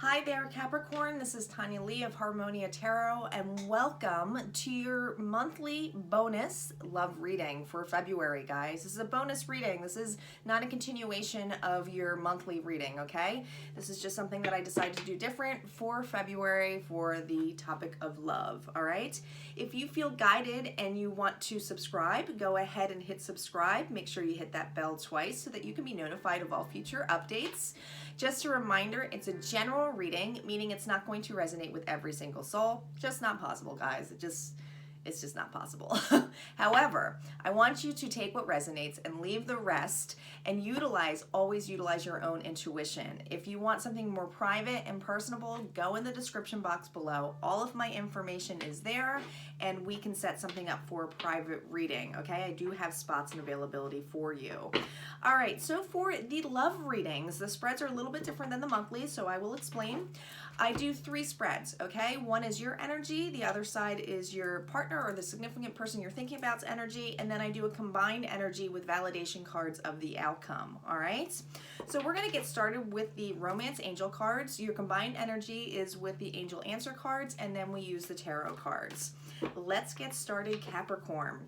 Hi there, Capricorn. This is Tanya Lee of Harmonia Tarot, and welcome to your monthly bonus love reading for February, guys. This is a bonus reading. This is not a continuation of your monthly reading, okay? This is just something that I decided to do different for February for the topic of love, all right? If you feel guided and you want to subscribe, go ahead and hit subscribe. Make sure you hit that bell twice so that you can be notified of all future updates. Just a reminder, it's a general reading, meaning it's not going to resonate with every single soul. Just not possible, guys. It's just not possible. However, I want you to take what resonates and leave the rest and always utilize your own intuition. If you want something more private and personable, go in the description box below. All of my information is there and we can set something up for a private reading, okay? I do have spots and availability for you. All right, so for the love readings, the spreads are a little bit different than the monthly, so I will explain. I do 3 spreads, okay? One is your energy, the other side is your partner or the significant person you're thinking about's energy, and then I do a combined energy with validation cards of the outcome, all right? So we're gonna get started with the romance angel cards. Your combined energy is with the angel answer cards, and then we use the tarot cards. Let's get started, Capricorn.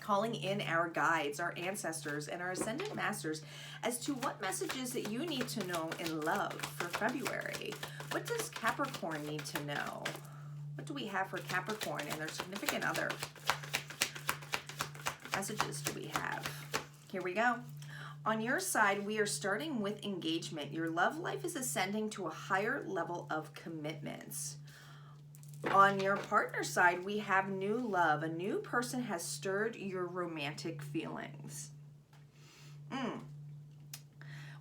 Calling in our guides, our ancestors, and our ascended masters as to what messages that you need to know in love for February. What does Capricorn need to know? What do we have for Capricorn and their significant other? What messages do we have? Here we go. On your side, we are starting with engagement. Your love life is ascending to a higher level of commitments. On your partner side, we have new love. A new person has stirred your romantic feelings.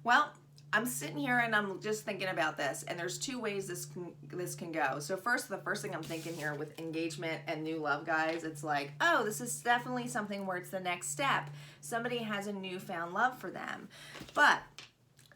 Well, I'm sitting here and I'm just thinking about this, and there's 2 ways this can go. So the first thing I'm thinking here with engagement and new love, guys, it's like, oh, this is definitely something where it's the next step. Somebody has a newfound love for them. But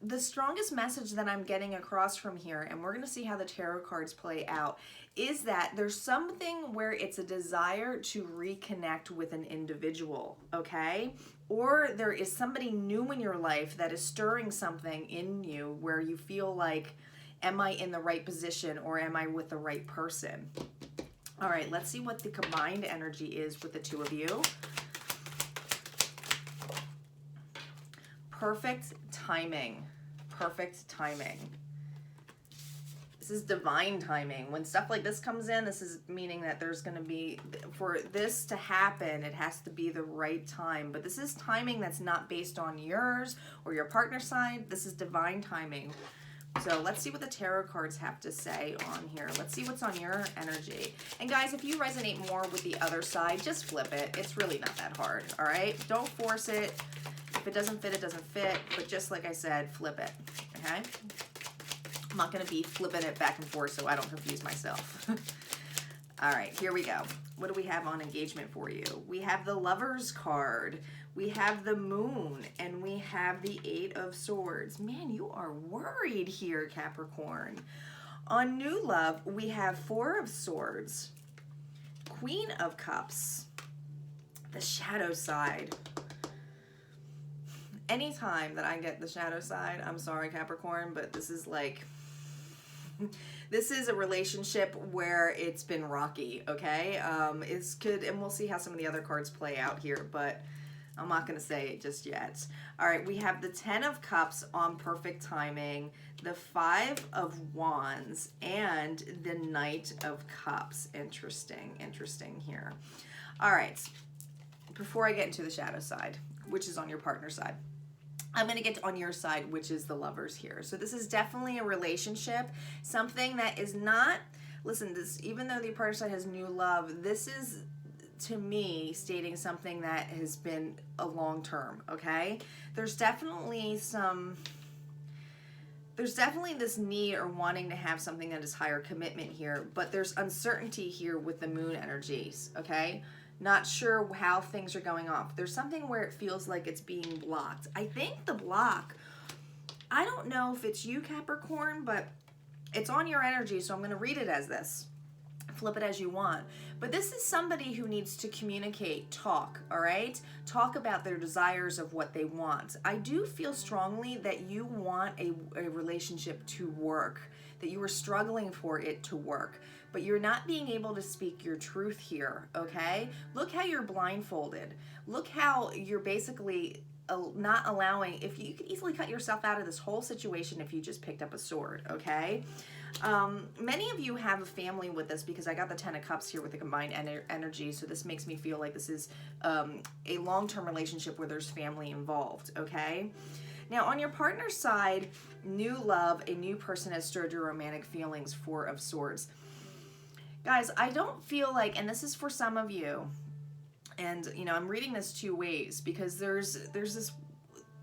the strongest message that I'm getting across from here, and we're going to see how the tarot cards play out, is that there's something where it's a desire to reconnect with an individual, okay? Or there is somebody new in your life that is stirring something in you where you feel like, am I in the right position or am I with the right person? All right, let's see what the combined energy is with the 2 of you. Perfect timing. Perfect timing. This is divine timing. When stuff like this comes in, this is meaning that there's going to be, for this to happen, it has to be the right time. But this is timing that's not based on yours or your partner's side. This is divine timing. So let's see what the tarot cards have to say on here. Let's see what's on your energy. And guys, if you resonate more with the other side, just flip it. It's really not that hard, all right? Don't force it. If it doesn't fit, it doesn't fit. But just like I said, flip it, okay? I'm not going to be flipping it back and forth so I don't confuse myself. All right, here we go. What do we have on engagement for you? We have the Lover's card. We have the Moon, and we have the 8 of Swords. Man, you are worried here, Capricorn. On new love, we have 4 of Swords, Queen of Cups, the shadow side. Anytime that I get the shadow side, I'm sorry, Capricorn, but this is like, this is a relationship where it's been rocky, okay? It's good, and we'll see how some of the other cards play out here, but I'm not going to say it just yet. All right, we have the 10 of Cups on perfect timing, the 5 of Wands, and the Knight of Cups. Interesting here. All right, before I get into the shadow side, which is on your partner side, I'm going to get on your side, which is the Lovers here. So this is definitely a relationship, something that is not, listen, this, even though the partner side has new love, this is, to me, stating something that has been a long term, okay? There's definitely this need or wanting to have something that is higher commitment here, but there's uncertainty here with the Moon energies, okay? Not sure how things are going off. There's something where it feels like it's being blocked. I think the block, I don't know if it's you, Capricorn, but it's on your energy, so I'm going to read it as this. Flip it as you want. But this is somebody who needs to communicate, talk, all right? Talk about their desires of what they want. I do feel strongly that you want a relationship to work, that you are struggling for it to work, but you're not being able to speak your truth here, okay? Look how you're blindfolded. Look how you're basically not allowing, if you could easily cut yourself out of this whole situation if you just picked up a sword, okay? Many of you have a family with this, because I got the Ten of Cups here with the combined energy, so this makes me feel like this is a long-term relationship where there's family involved, okay? Now, on your partner's side, new love, a new person has stirred your romantic feelings, Four of Swords. Guys, I don't feel like, and this is for some of you, and you know, I'm reading this two ways, because there's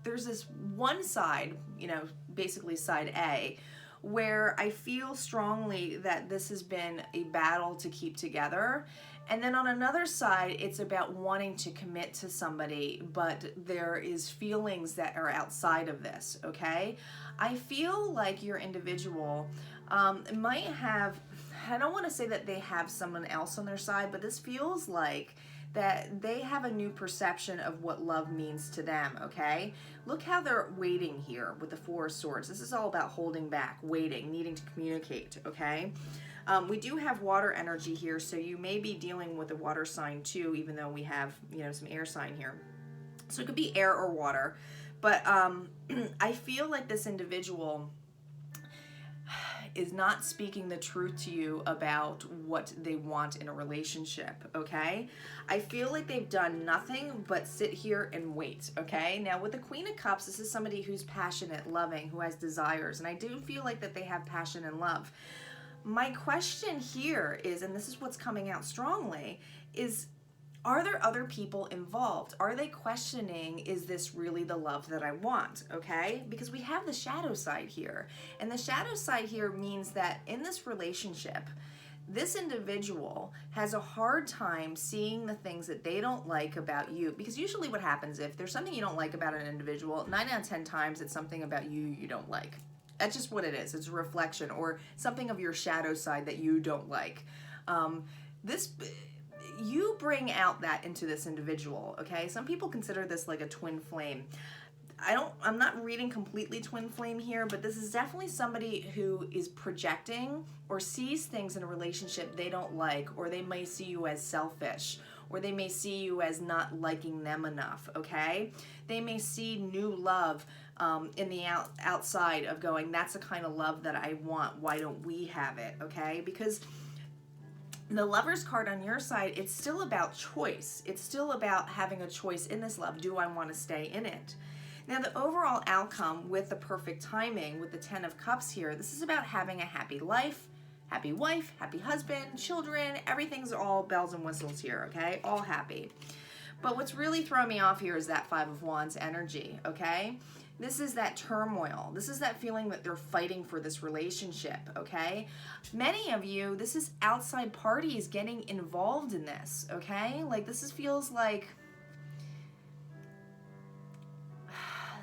this one side, you know, basically side A, where I feel strongly that this has been a battle to keep together. And then on another side, it's about wanting to commit to somebody, but there is feelings that are outside of this, okay? I feel like your individual might have, I don't want to say that they have someone else on their side, but this feels like that they have a new perception of what love means to them, okay? Look how they're waiting here with the Four of Swords. This is all about holding back, waiting, needing to communicate, okay? We do have water energy here, so you may be dealing with a water sign too, even though we have, you know, some air sign here. So it could be air or water. But I feel like this individual is not speaking the truth to you about what they want in a relationship, okay? I feel like they've done nothing but sit here and wait, okay? Now, with the Queen of Cups, this is somebody who's passionate, loving, who has desires, and I do feel like that they have passion and love. My question here is, and this is what's coming out strongly, is are there other people involved? Are they questioning, is this really the love that I want, okay? Because we have the shadow side here. And the shadow side here means that in this relationship, this individual has a hard time seeing the things that they don't like about you. Because usually what happens, if there's something you don't like about an individual, 9 out of 10 times it's something about you don't like. That's just what it is. It's a reflection or something of your shadow side that you don't like. You bring out that into this individual, okay? Some people consider this like a twin flame. I'm not reading completely twin flame here, but this is definitely somebody who is projecting or sees things in a relationship they don't like, or they may see you as selfish, or they may see you as not liking them enough, okay? They may see new love in the outside of going, that's the kind of love that I want. Why don't we have it, okay? Because the Lover's card on your side, it's still about choice. It's still about having a choice in this love. Do I want to stay in it? Now, the overall outcome with the perfect timing, with the 10 of Cups here, this is about having a happy life, happy wife, happy husband, children. Everything's all bells and whistles here, okay? All happy. But what's really throwing me off here is that 5 of Wands energy, okay? This is that turmoil. This is that feeling that they're fighting for this relationship, okay? Many of you, this is outside parties getting involved in this, okay? Like, feels like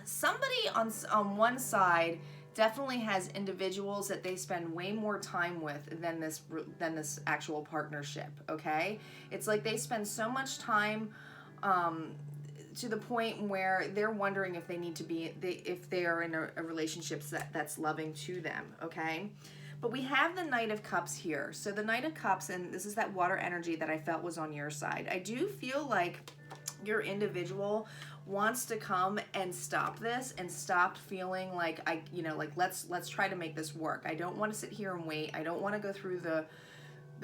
somebody on one side definitely has individuals that they spend way more time with than this actual partnership, okay? It's like they spend so much time to the point where they're wondering if they need to be, if they are in a relationship that's loving to them, okay? But we have the Knight of Cups here. So the Knight of Cups, and this is that water energy that I felt was on your side. I do feel like your individual wants to come and stop this and stop feeling like let's try to make this work. I don't want to sit here and wait. I don't want to go through the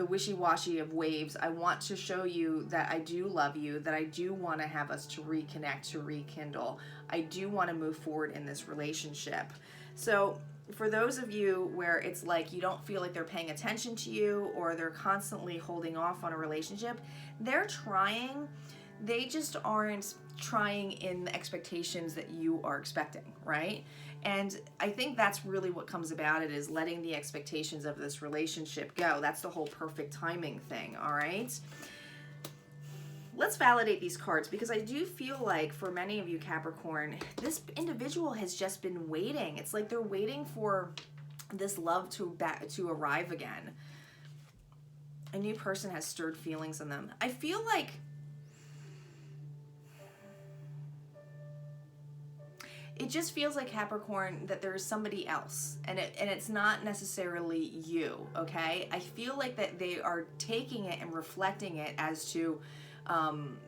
wishy-washy of waves. I want to show you that I do love you, that I do want to have us to reconnect, to rekindle. I do want to move forward in this relationship. So for those of you where it's like you don't feel like they're paying attention to you, or they're constantly holding off on a relationship, they're trying. They just aren't trying in the expectations that you are expecting, right? And I think that's really what comes about it, is letting the expectations of this relationship go. That's the whole perfect timing thing, all right? Let's validate these cards, because I do feel like for many of you, Capricorn, this individual has just been waiting. It's like they're waiting for this love to arrive again. A new person has stirred feelings in them. I feel like it just feels like, Capricorn, that there's somebody else, and it's not necessarily you, okay? I feel like that they are taking it and reflecting it as to,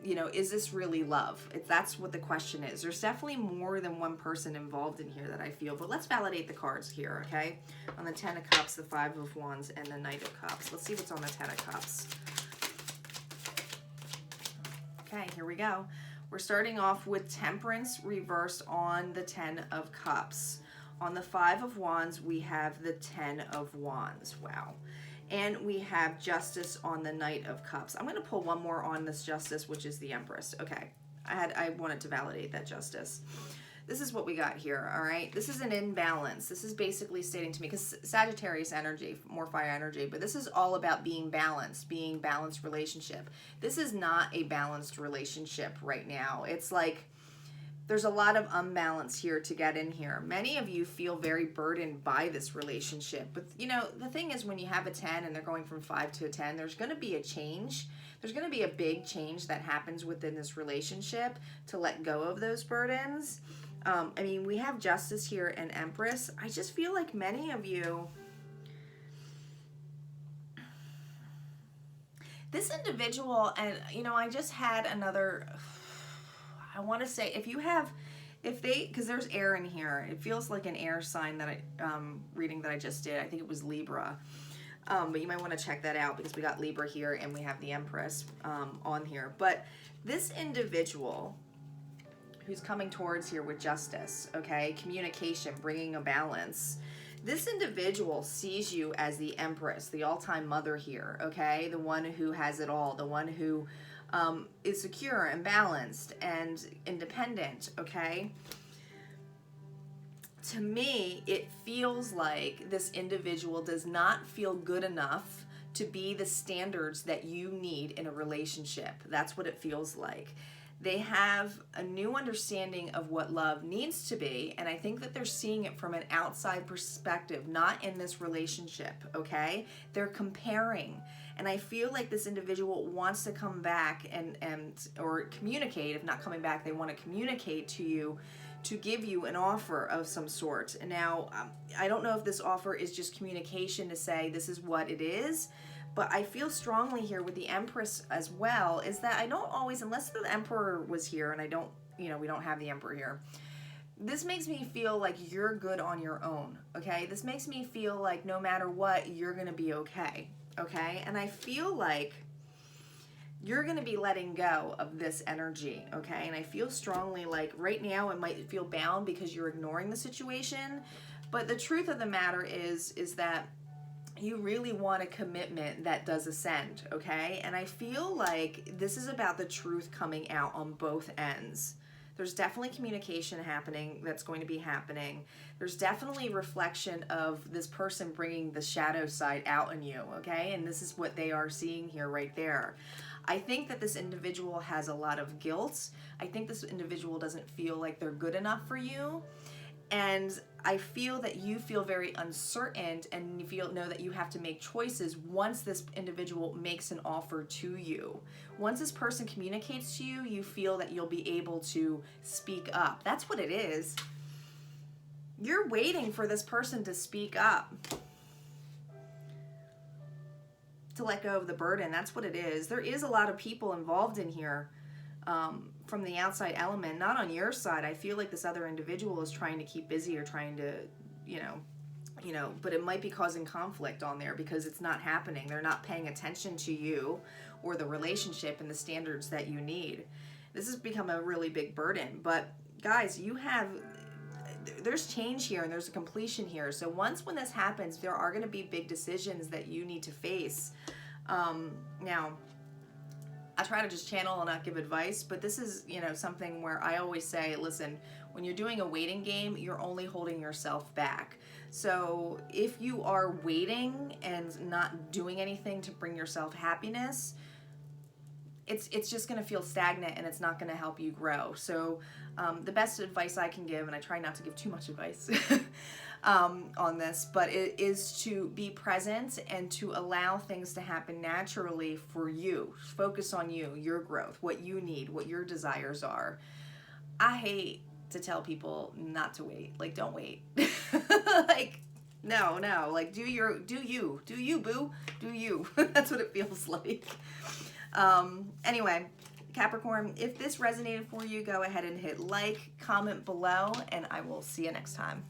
you know, is this really love? That's what the question is. There's definitely more than one person involved in here that I feel, but let's validate the cards here, okay? On the Ten of Cups, the Five of Wands, and the Knight of Cups. Let's see what's on the Ten of Cups. Okay, here we go. We're starting off with Temperance reversed on the Ten of Cups. On the Five of Wands, we have the Ten of Wands. Wow. And we have Justice on the Knight of Cups. I'm going to pull one more on this Justice, which is the Empress. Okay. I wanted to validate that Justice. This is what we got here, all right? This is an imbalance. This is basically stating to me, because Sagittarius energy, more fire energy, but this is all about being balanced relationship. This is not a balanced relationship right now. It's like there's a lot of unbalance here to get in here. Many of you feel very burdened by this relationship. But, you know, the thing is, when you have a 10 and they're going from 5 to a 10, there's going to be a change. There's going to be a big change that happens within this relationship to let go of those burdens. I mean, we have Justice here and Empress. I just feel like many of you, this individual, and, you know, I just had another, I want to say, because there's air in here. It feels like an air sign that reading that I just did. I think it was Libra. But you might want to check that out, because we got Libra here and we have the Empress on here. But this individual who's coming towards here with Justice, okay, communication, bringing a balance. This individual sees you as the Empress, the all-time mother here, okay, the one who has it all, the one who is secure and balanced and independent, okay? To me, it feels like this individual does not feel good enough to be the standards that you need in a relationship. That's what it feels like. They have a new understanding of what love needs to be, and I think that they're seeing it from an outside perspective, not in this relationship, okay? They're comparing, and I feel like this individual wants to come back or communicate. If not coming back, they want to communicate to you, to give you an offer of some sort. Now, I don't know if this offer is just communication to say this is what it is, but I feel strongly here with the Empress as well, is that I don't always, unless the Emperor was here, and I don't, you know, we don't have the Emperor here, this makes me feel like you're good on your own, okay? This makes me feel like no matter what, you're gonna be okay, okay? And I feel like you're gonna be letting go of this energy, okay? And I feel strongly like right now it might feel bound because you're ignoring the situation, but the truth of the matter is that you really want a commitment that does ascend, okay? And I feel like this is about the truth coming out on both ends. There's definitely communication happening that's going to be happening. There's definitely reflection of this person bringing the shadow side out in you, okay? And this is what they are seeing here right there. I think that this individual has a lot of guilt. I think this individual doesn't feel like they're good enough for you. And I feel that you feel very uncertain, and you know that you have to make choices once this individual makes an offer to you. Once this person communicates to you, you feel that you'll be able to speak up. That's what it is. You're waiting for this person to speak up, to let go of the burden. That's what it is. There is a lot of people involved in here. From the outside element, not on your side. I feel like this other individual is trying to keep busy or trying to, you know, but it might be causing conflict on there because it's not happening. They're not paying attention to you or the relationship and the standards that you need. This has become a really big burden. But guys, there's change here and there's a completion here. So when this happens, there are going to be big decisions that you need to face. Now, I try to just channel and not give advice, but this is, you know, something where I always say, listen, when you're doing a waiting game, you're only holding yourself back. So if you are waiting and not doing anything to bring yourself happiness, it's just going to feel stagnant and it's not going to help you grow. So the best advice I can give, and I try not to give too much advice, on this, but it is to be present and to allow things to happen naturally for you. Focus on you, your growth, what you need, what your desires are. I hate to tell people not to wait. Like, don't wait. Like, no, like do you, boo, do you. That's what it feels like. Anyway, Capricorn, if this resonated for you, go ahead and hit like, comment below, and I will see you next time.